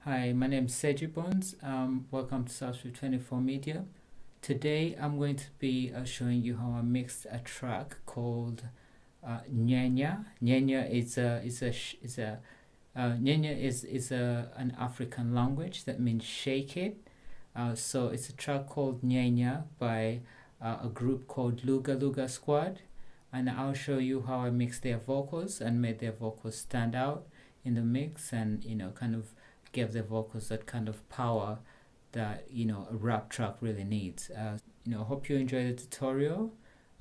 Hi, my name is Sejji Bonz. Welcome to Southfield 24 Media. Today I'm going to be showing you how I mixed a track called Nyenya. Nyenya is an African language that means shake it. So it's a track called Nyenya by a group called Luga Luga Squad, and I'll show you how I mixed their vocals and made their vocals stand out in the mix, and kind of give the vocals that kind of power that a rap track really needs. Hope you enjoy the tutorial.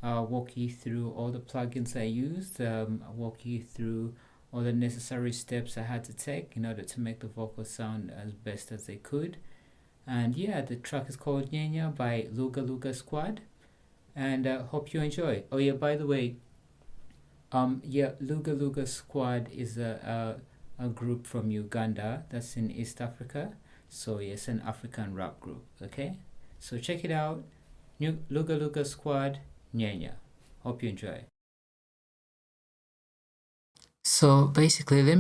I'll walk you through all the plugins I used. I'll walk you through all the necessary steps I had to take in order to make the vocals sound as best as they could. And yeah, the track is called Nyenya by Luga Luga Squad, and hope you enjoy. Oh yeah, by the way, Luga Luga Squad is a group from Uganda that's in East Africa. So yes, an African rap group. Okay, so check it out. New Luga Luga Squad, Nyenya. Hope you enjoy. So basically, let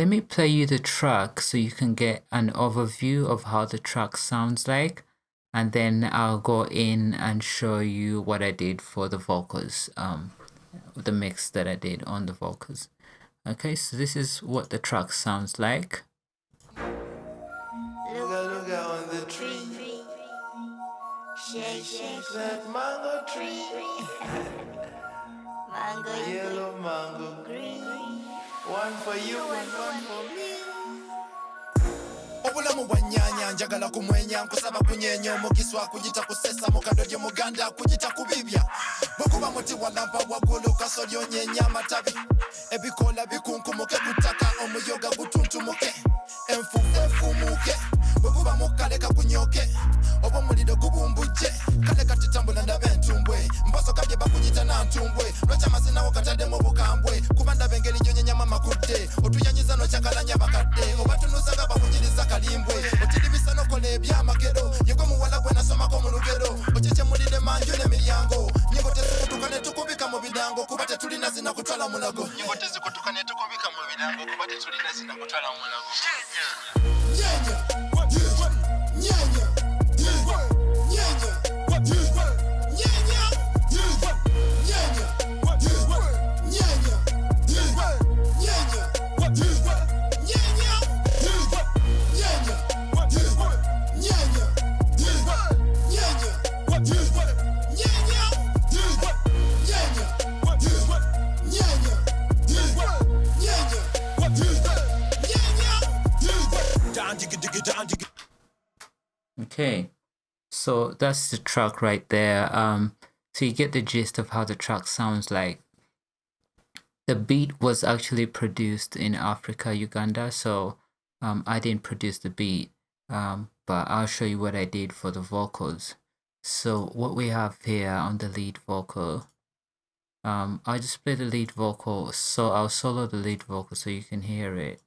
me play you the track so you can get an overview of how the track sounds like, and then I'll go in and show you what I did for the vocals, the mix that I did on the vocals. Okay, so this is what the track sounds like. Look on the tree. Shake that mango tree. Mango yellow, mango green. One for you and one for me. Obulamu bwa nnyanya njagala kumwenya nkusaba kunyenya omugiswa kugita kusesa mukadolyo muganda kugita kubibya bwekuba muti walampa waggulu kasolyo nyenya amatabi ebikola bikunkumuke kutaka omuyoga gutuntumuke enfufu efumuke bwekuba mukaleka kunyoke oba omuliro gubumbujje kale katitambula ndaba entumbwe mboso kabye bakugita nantumbwe lwekyamazinawo katadde mu bukambwe kuba ndaba engeri gyonyenya makudde otuyanyiza nokyakalanya bakadde oba tunuzanga bawunyiriza kalimbwe otidibisa nokola ebyamagero yegwe muwala gwe nasomako mu lugero okyekemulire manju n'emiryango nyingo tezikutuka ne tukubika mu bidango kuba tetulina zina kutwala mulago nyingo tezikutuka ne tukubika mu bidango kuba tetulina zina kutwala mulago Okay, so that's the track right there. So you get the gist of how the track sounds like. The beat was actually produced in Africa, Uganda, so I didn't produce the beat, but I'll show you what I did for the vocals. So what we have here on the lead vocal, I'll just play the lead vocal, so I'll solo the lead vocal so you can hear it.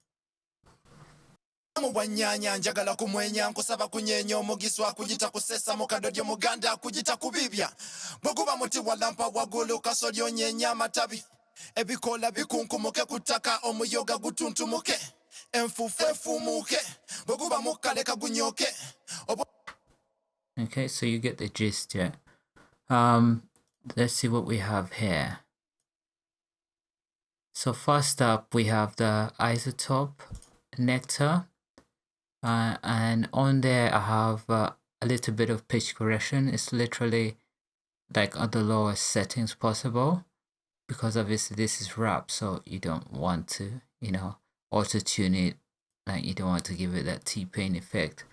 Wanyanya njagala kumwenya nkusaba kunyenya omugiswa kugita kusesa mukadolyo muganda kugita kubibya bwekuba muti walampa waggulu kasolyo nyenya amatabi ebikola bikunkumuke kutaka omuyoga gutuntumuke enfufu efumuke bwekuba mukaleka gunyoke. Okay, so you get the gist, yeah. Let's see what we have here. So first up, we have the Isotope Nectar. And on there I have a little bit of pitch correction. It's literally like at the lowest settings possible, because obviously this is rap, so you don't want to auto tune it, like you don't want to give it that T-Pain effect.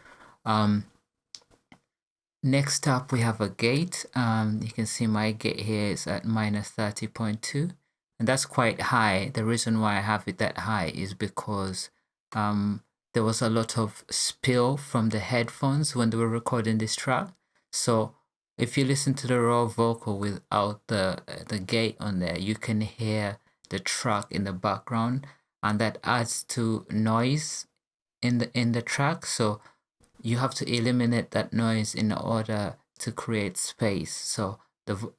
Next up we have a gate. You can see my gate here is at -30.2, and that's quite high. The reason why I have it that high is because there was a lot of spill from the headphones when they were recording this track. So if you listen to the raw vocal without the gate on there, you can hear the track in the background, and that adds to noise in the track. So you have to eliminate that noise in order to create space. So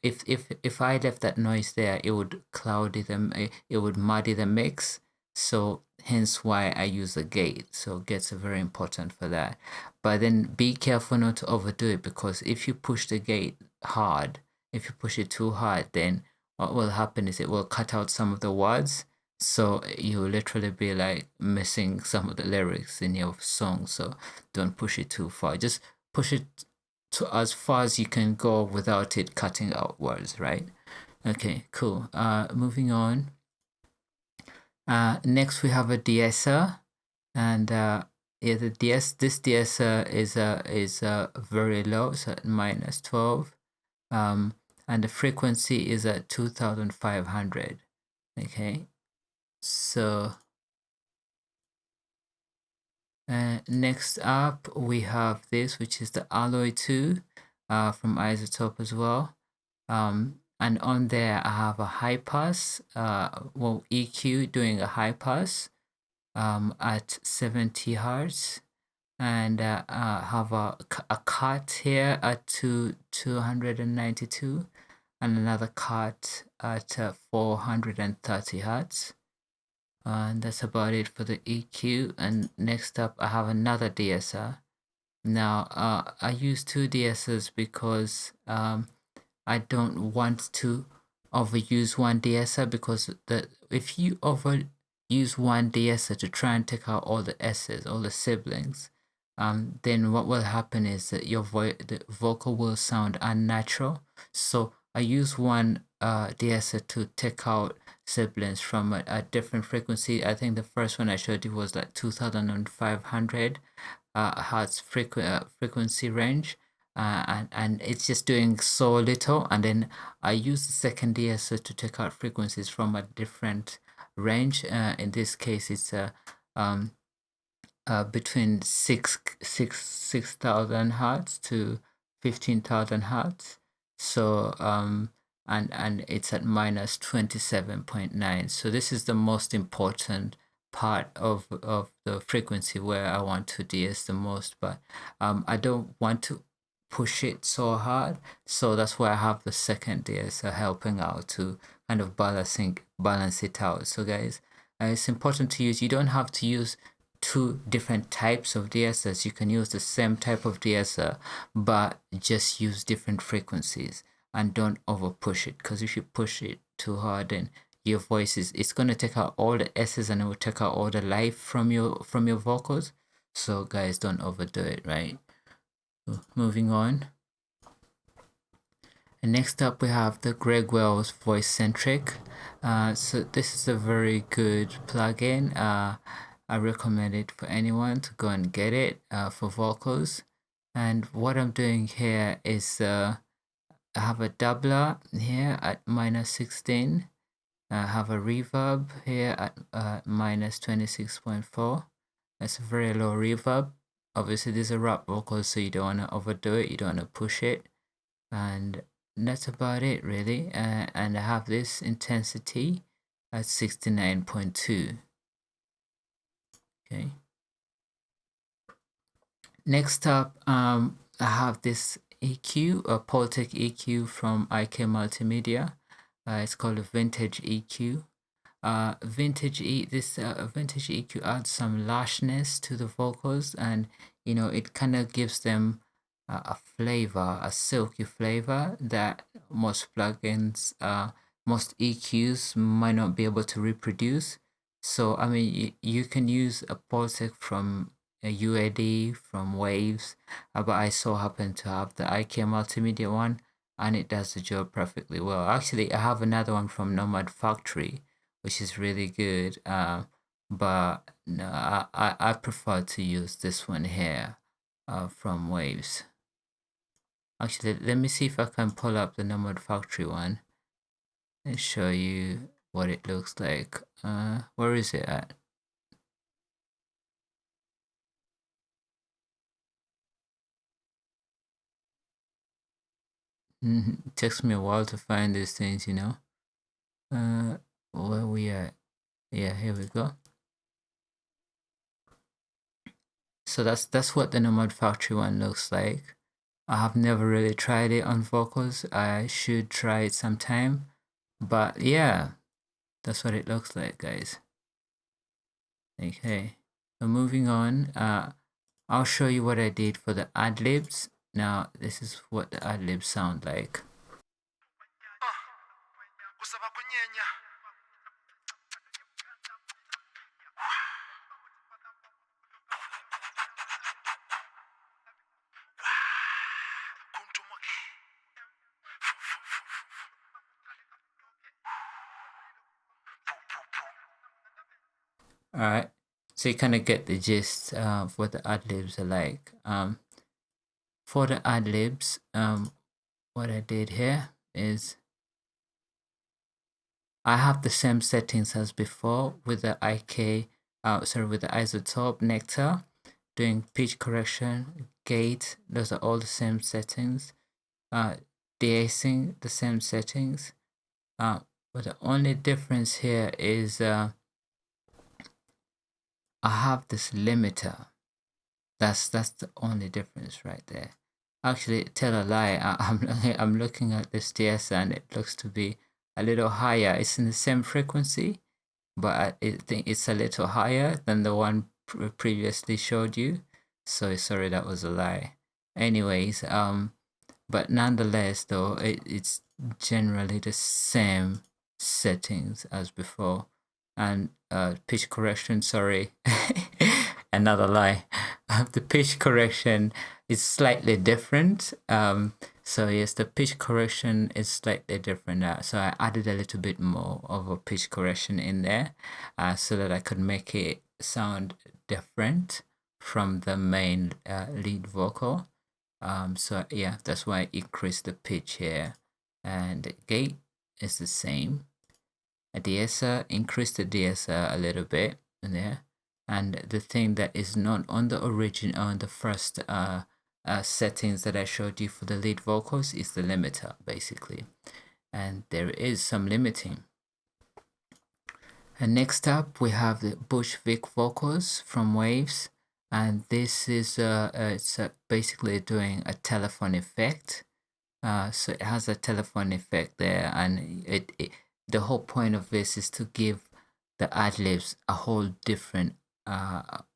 if I left that noise there, it would cloudy them, it would muddy the mix. So hence why I use a gate. So gates are very important for that. But then be careful not to overdo it, because if you push the gate hard, if you push it too hard, then what will happen is it will cut out some of the words. So you will literally be like missing some of the lyrics in your song. So don't push it too far. Just push it to as far as you can go without it cutting out words, right? Okay, cool. Moving on. Next we have a de-esser, and yeah, this de-esser is very low, so at -12, and the frequency is at 2500. Okay, so next up we have this, which is the Alloy 2 from iZotope as well. And on there I have a high pass, well, EQ doing a high pass at 70 hertz, and have a cut here at 292, and another cut at 430 hertz. And that's about it for the EQ. And next up I have another de-esser. Now I use two de-essers because I don't want to overuse one de-esser, because if you overuse one de-esser to try and take out all the S's, all the siblings, then what will happen is that the vocal will sound unnatural. So I use one de-esser to take out siblings from a different frequency. I think the first one I showed you was like 2500 hertz frequency range. And it's just doing so little, and then I use the second de-esser to take out frequencies from a different range. In this case, it's between 6,000 hertz to 15,000 hertz. So and it's at -27.9. So this is the most important part of the frequency where I want to de-ess the most, but I don't want to push it so hard, so that's why I have the second de-esser helping out to kind of balance it out. So guys, it's important to use, you don't have to use two different types of de-essers. You can use the same type of de-esser, but just use different frequencies, and don't over push it, because if you push it too hard, then your voice it's going to take out all the S's, and it will take out all the life from your vocals. So guys, don't overdo it, right? Moving on. And next up we have the Brickwall's VoiceCentric. So this is a very good plugin. I recommend it for anyone to go and get it for vocals. And what I'm doing here is I have a doubler here at -16. I have a reverb here at -26.4. That's a very low reverb. Obviously, these are rap vocals, so you don't want to overdo it, you don't want to push it. And that's about it, really. And I have this intensity at 69.2. Okay. Next up, I have this EQ, a Pultec EQ from IK Multimedia. It's called a Vintage EQ. Vintage EQ adds some lashness to the vocals, and you know, it kind of gives them a flavor, a silky flavor that most plugins, most EQs might not be able to reproduce. So I mean, you can use a Pultec from a UAD, from Waves, but I so happen to have the IK Multimedia one, and it does the job perfectly well. Actually, I have another one from Nomad Factory, which is really good, but no, I prefer to use this one here from Waves. Actually, let me see if I can pull up the Nomad Factory one and show you what it looks like. Where is it at? It takes me a while to find these things, you know. Where we at? Yeah, here we go. So that's what the Nomad Factory one looks like. I have never really tried it on vocals. I should try it sometime. But yeah, that's what it looks like, guys. Okay, so moving on, I'll show you what I did for the ad-libs. Now, this is what the ad-libs sound like. All right, so you kind of get the gist of what the ad-libs are like. For the ad-libs, what I did here is I have the same settings as before with the with the Isotope Nectar, doing pitch correction, gate, those are all the same settings. De-icing, the same settings. But the only difference here is I have this limiter. That's the only difference right there. Actually, tell a lie. I'm looking at this de-esser and it looks to be a little higher. It's in the same frequency, but I think it's a little higher than the one previously showed you. So sorry, that was a lie. Anyways, but nonetheless, though, it's generally the same settings as before. And pitch correction, sorry, another lie. The pitch correction is slightly different. So yes, the pitch correction is slightly different. So I added a little bit more of a pitch correction in there so that I could make it sound different from the main lead vocal. So yeah, that's why I increased the pitch here. And the gate is the same. A de-esser, increase the de-esser a little bit in there. And the thing that is not on the original, on the first settings that I showed you for the lead vocals is the limiter, basically. And there is some limiting. And next up, we have the Bushwick Vocals from Waves. And this is it's basically doing a telephone effect. So it has a telephone effect there, and the whole point of this is to give the ad-libs a whole different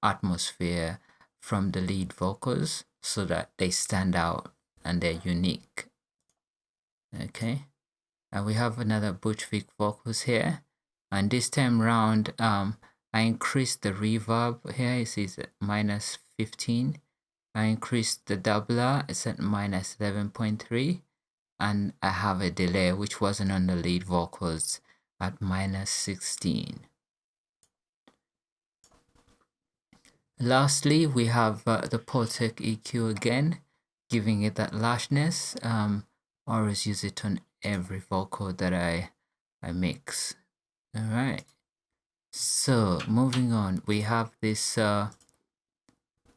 atmosphere from the lead vocals so that they stand out and they're unique. Okay, and we have another Bushwick Vocals here, and this time round I increased the reverb here. It says minus 15. I increased the doubler, it's at minus 11.3, and I have a delay which wasn't on the lead vocals at minus 16. Lastly, we have the Pultec EQ again, giving it that lashness. Always use it on every vocal that I mix. All right. So moving on, we have this.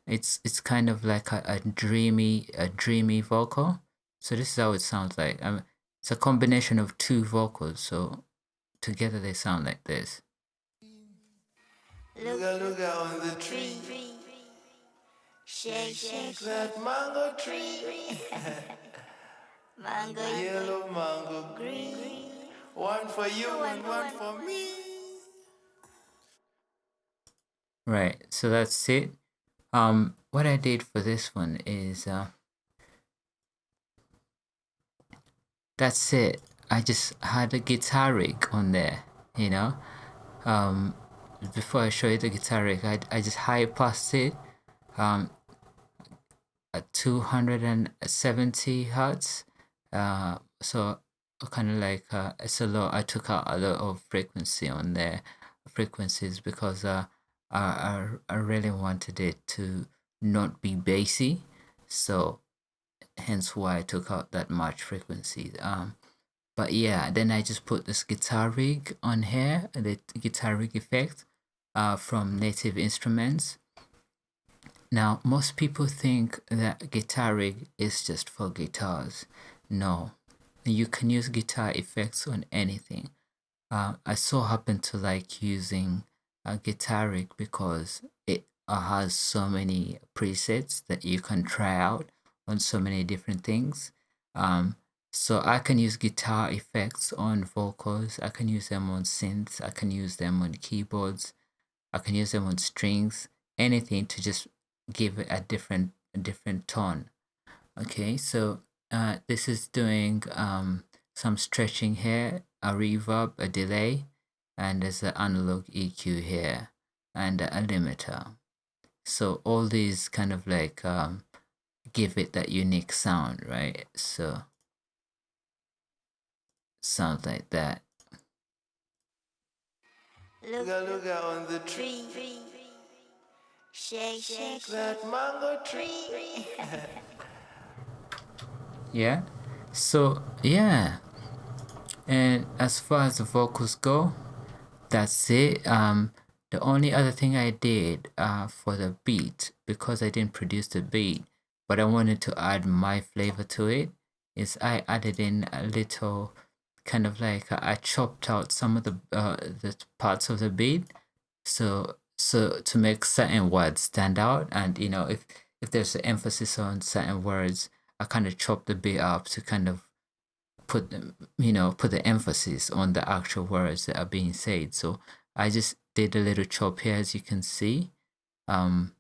It's kind of like a dreamy vocal. So this is how it sounds like. It's a combination of two vocals, so together they sound like this. Look on the tree. Shake that mango tree. Mango yellow, mango green. One for you and one for me. Right, so that's it. What I did for this one is that's it. I just had a guitar rig on there, you know. Before I show you the guitar rig, I just high passed it at 270 hertz. So kind of like it's a lot. I took out a lot of frequencies because I really wanted it to not be bassy, so hence why I took out that much frequencies. But yeah, then I just put this guitar rig on here, the guitar rig effect from Native Instruments. Now, most people think that guitar rig is just for guitars. No, you can use guitar effects on anything. I so happen to like using a guitar rig because it has so many presets that you can try out on so many different things. So I can use guitar effects on vocals, I can use them on synths, I can use them on keyboards, I can use them on strings, anything to just give it a different tone. Okay, so this is doing some stretching here, a reverb, a delay, and there's an analog EQ here and a limiter. So all these kind of like give it that unique sound, right? So sounds like that. Look on the tree. Shake that mango tree. Yeah. So yeah. And as far as the vocals go, that's it. The only other thing I did for the beat, because I didn't produce the beat, but I wanted to add my flavor to it, is I added in a little kind of like I chopped out some of the parts of the beat, so to make certain words stand out. And you know, if there's an emphasis on certain words, I kind of chopped the beat up to kind of put them, you know, put the emphasis on the actual words that are being said. So I just did a little chop here, as you can see, and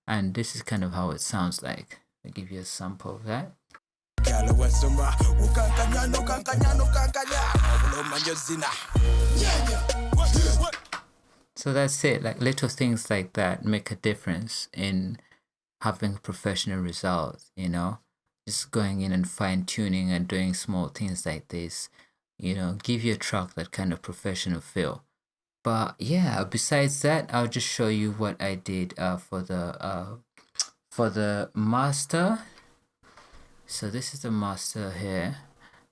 this is kind of how it sounds like. I'll give you a sample of that. So that's it. Like little things like that make a difference in having professional results, you know. Just going in and fine tuning and doing small things like this, you know, give your track that kind of professional feel. But yeah, besides that, I'll just show you what I did for the master. So this is the master here,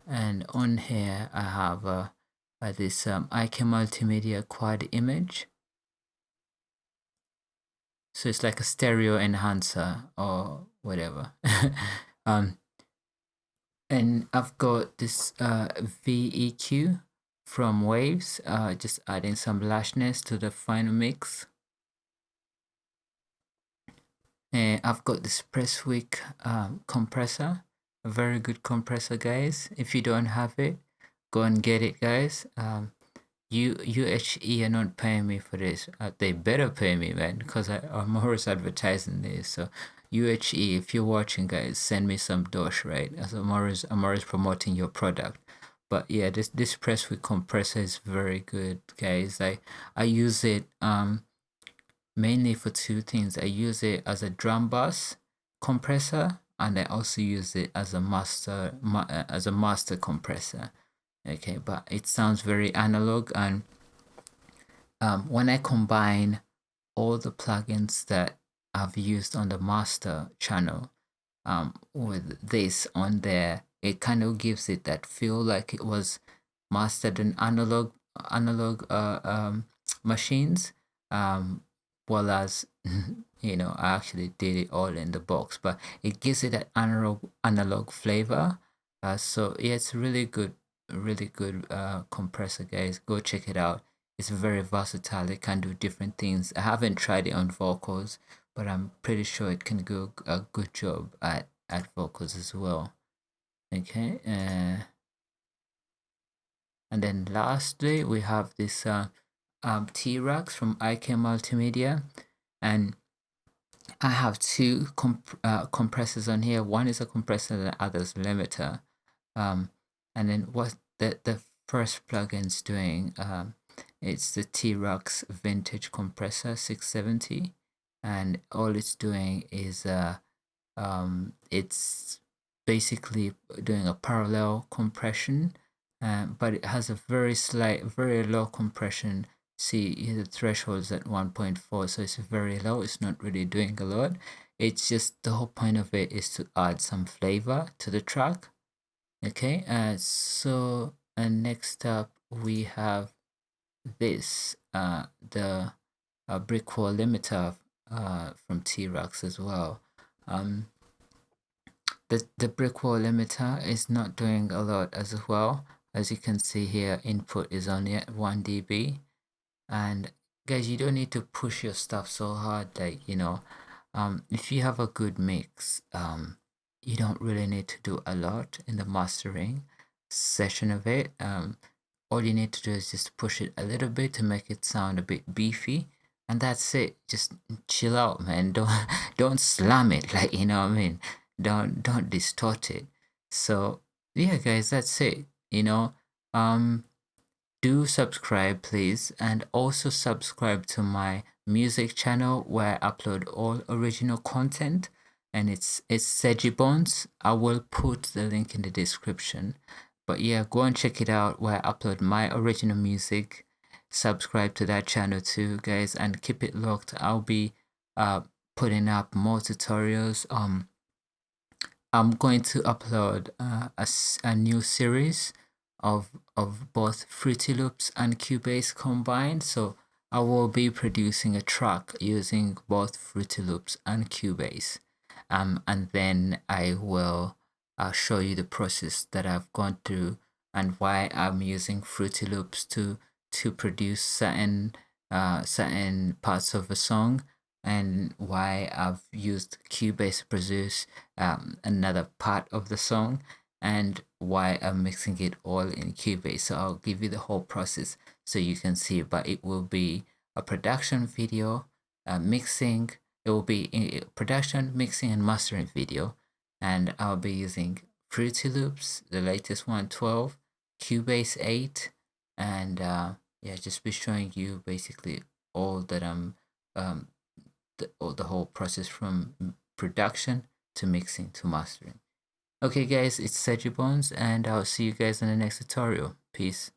and on here I have this IK Multimedia quad image. So it's like a stereo enhancer or whatever. And I've got this VEQ from Waves, just adding some lashness to the final mix. And I've got this Bushwick compressor, a very good compressor, guys. If you don't have it, go and get it, guys. UHE are not paying me for this. They better pay me, man, because I'm always advertising this. So UHE, if you're watching, guys, send me some dosh, right? As I'm always promoting your product. But yeah, this Bushwick compressor is very good, guys. I use it mainly for two things. I use it as a drum bass compressor, and I also use it as a master compressor. Okay, but it sounds very analog, and when I combine all the plugins that I've used on the master channel with this on there, it kind of gives it that feel like it was mastered in analog machines, well as you know, I actually did it all in the box, but it gives it that analog flavor. So yeah, it's really good compressor, guys. Go check it out. It's very versatile. It can do different things. I haven't tried it on vocals, but I'm pretty sure it can do a good job at vocals as well. Okay, and then lastly we have this T-Rex from IK Multimedia, and I have two compressors on here. One is a compressor and the other is limiter. And then what the first plugin's doing, it's the T-Rex Vintage Compressor 670, and all it's doing is it's basically doing a parallel compression, but it has a very low compression. See, the threshold's at 1.4, so it's very low. It's not really doing a lot. It's just the whole point of it is to add some flavor to the track. Okay, so next up we have this the Brickwall limiter from T-Rex as well. The Brickwall limiter is not doing a lot as well. As you can see here, input is only at 1 dB. And guys, you don't need to push your stuff so hard. Like, you know, if you have a good mix, you don't really need to do a lot in the mastering session of it. All you need to do is just push it a little bit to make it sound a bit beefy, and that's it. Just chill out, man. Don't slam it, like, you know what I mean. Don't distort it. So yeah, guys, that's it. You know, do subscribe, please, and also subscribe to my music channel where I upload all original content, and it's Sejji Bonz. I will put the link in the description. But yeah, go and check it out where I upload my original music. Subscribe to that channel too, guys, and keep it locked. I'll be putting up more tutorials. I'm going to upload a new series of both Fruity Loops and Cubase combined. So I will be producing a track using both Fruity Loops and Cubase. And then I will show you the process that I've gone through and why I'm using Fruity Loops to produce certain parts of a song, and why I've used Cubase to produce another part of the song, and why I'm mixing it all in Cubase. So I'll give you the whole process so you can see, but it will be a production video, mixing. It will be a production, mixing, and mastering video, and I'll be using Fruity Loops, the latest one, 12, Cubase 8, and yeah, just be showing you basically all that I'm the whole process from production to mixing to mastering. Okay guys, it's Sejji Bonz, and I'll see you guys in the next tutorial. Peace.